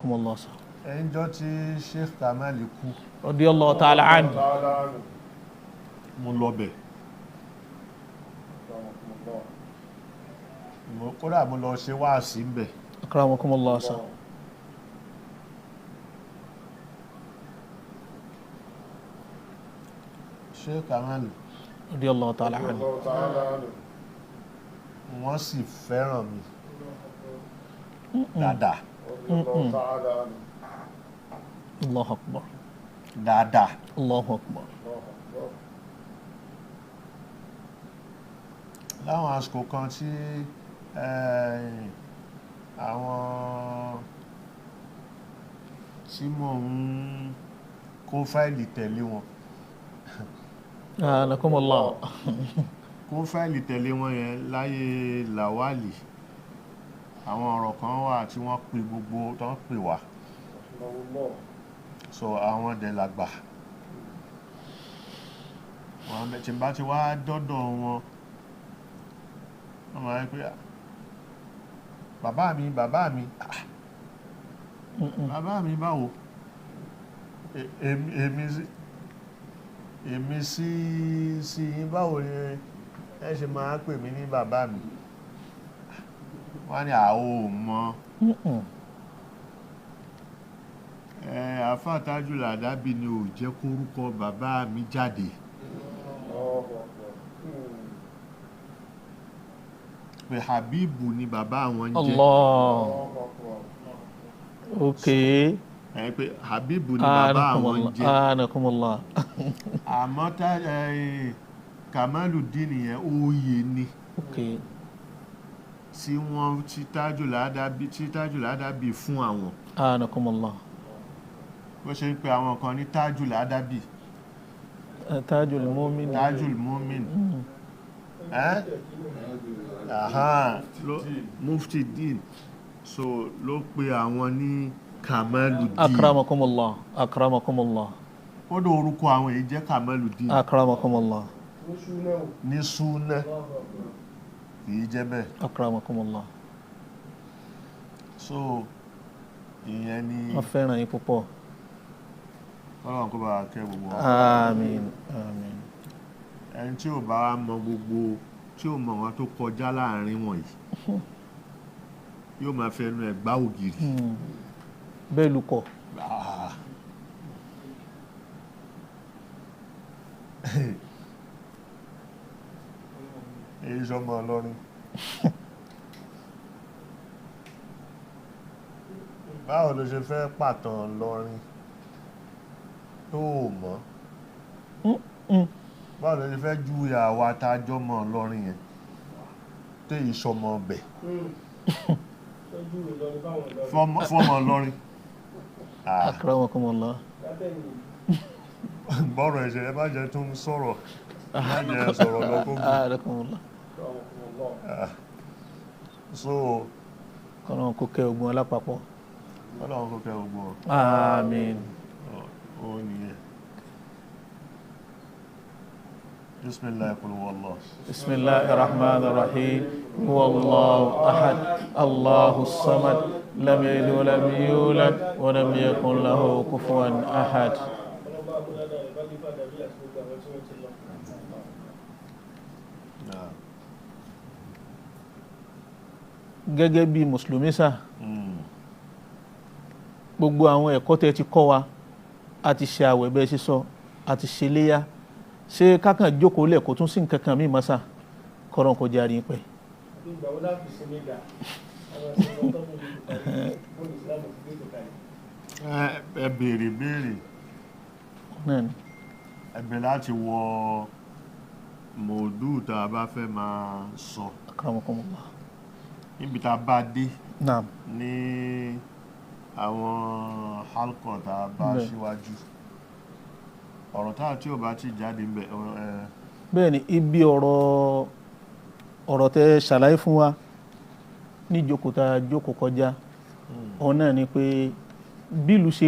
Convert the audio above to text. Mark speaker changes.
Speaker 1: Allah sọ.
Speaker 2: ẹnjọ́ tí Sheikh Kamal kú
Speaker 1: Radiyallahu ta'ala anhu.
Speaker 2: mo lọ bẹ̀ kódà mo lọ ṣe wáàsí ń bẹ̀.
Speaker 1: Akramakumullah sọ.
Speaker 2: Sheikh Kamal
Speaker 1: Radiyallahu ta'ala anhu.
Speaker 2: wọ́n sì fẹ́ràn mi dáadáa
Speaker 1: Allahu akbar.
Speaker 2: dáadáa.
Speaker 1: Allahu akbar.
Speaker 2: láwọn àsìkò kan tí àwọn tí mò ń kó fáìlì tẹ̀lé wọn
Speaker 1: Anakumullah.
Speaker 2: kó fáìlì tẹ̀lé wọn yẹn láyé Làwálì àwọn ọ̀rọ̀ kan wà tí wọ́n pè gbogbo tó ń pè wá so àwọn dẹ̀ làgbà wọn tí bá ti wá dọ́dọ̀ wọn wọ́n máa ń pè bàbá mi bàbá mi báwo èmi sí báwo ni ẹ ṣe máa pè mí ní bàbá mi wọ́n ní àwọ̀ mọ́ àfáà Tajul Adabi ni ò jẹ́ kórúkọ bàbá mi jáde pé Habibu ni bàbá àwọn jẹ́
Speaker 1: Allah. Okay.
Speaker 2: pé Habibu ni bàbá àwọn jẹ́
Speaker 1: Anakumullah.
Speaker 2: àmọ́ Kamaluddin yẹn oyè ni
Speaker 1: Okay.
Speaker 2: tí wọ́n tí Tajul Adabi fún àwọn
Speaker 1: Anakumullah.
Speaker 2: bó ṣe ń pe àwọn kan ní Tajul Adabi
Speaker 1: Tajul Mumin.
Speaker 2: Tajul Mumin Mufti Din so ló pe àwọn ní Kamaluddin
Speaker 1: Akramakumullah. Akramakumullah.
Speaker 2: ó dó orúkọ àwọn èyí jẹ́ Kamaluddin
Speaker 1: Akramakumullah.
Speaker 2: ní súnà kìí jẹ́ bẹ́ẹ̀
Speaker 1: Akramakumullah.
Speaker 2: so ìyẹn ni
Speaker 1: Wọ́n fẹ́ràn yín púpọ̀.
Speaker 2: Ọlọ́run kó bá kẹ́ gbogbo wọn.
Speaker 1: Àmín. Àmín.
Speaker 2: ẹni tí ò bá mọ gbogbo tí ò mọ wọn tó kọjá láàrin wọn yìí yóò máa fẹnu ẹ̀ gbá ògiri.
Speaker 1: Bẹ́ẹ̀ lukọ̀.
Speaker 2: èyí sọmọ Ọlọ́run báwo ló ṣe fẹ́ pàtàn Ìlọrin tó mọ̀ báwo ló ṣe fẹ́ ju ìyàwó àtàjọ́ mọ̀ Ìlọrin yẹn tó ìṣọmọ ọbẹ̀ fọmọ Ìlọrin.
Speaker 1: Akramakumullah.
Speaker 2: bọ́rọ̀ ẹ̀ṣẹ̀ ẹ bá jẹ́ tó ń sọ̀rọ̀ má jẹ́ sọ̀rọ̀ lọ́kọ́gùn.
Speaker 1: Akramakumullah.
Speaker 2: so
Speaker 1: Kọ́nà kó kẹ́ ogun alápapọ̀.
Speaker 2: Ọlọ́run kó kẹ́ gbogbo wọn.
Speaker 1: Àmín.
Speaker 2: ó nìyẹn. bismillah qul huwallah.
Speaker 1: Bismillahir Rahmanir Rahim. Huwallahu ahad. Allahus samad. Lam yalid wa lam yulad wa lam yakun lahu kufuwan ahad. Gẹ́gẹ́ bí Mùsùlùmí sá, gbogbo àwọn ẹ̀kọ́ tẹ́ ti kọ́ wa, a ti ṣe àwẹ̀ bẹ́ẹ̀ sísọ, a ti ṣe léyá, ṣé kákan jókòó lẹ̀ kó tún sí nǹkan kan mí mọ́sá, kọ́rọ̀ kó járe ń pẹ́.
Speaker 2: ẹ béèrè ẹ̀bẹ̀ láti wọ mọ̀ọ́dù tá a bá fẹ́ máa sọ.
Speaker 1: Akramakumullah.
Speaker 2: níbi tá a bá dé
Speaker 1: Naam.
Speaker 2: ní àwọn halkọ̀ tá a bá síwájú ọ̀rọ̀ táà tí ò bá ti jáde ń bẹ̀
Speaker 1: Bẹ́ẹ̀ ni ibi ọ̀rọ̀ tẹ́ ṣàlàyé fún wa ní jókòó tá a jókòó kọjá ọ̀hún náà ni pé bílù ṣe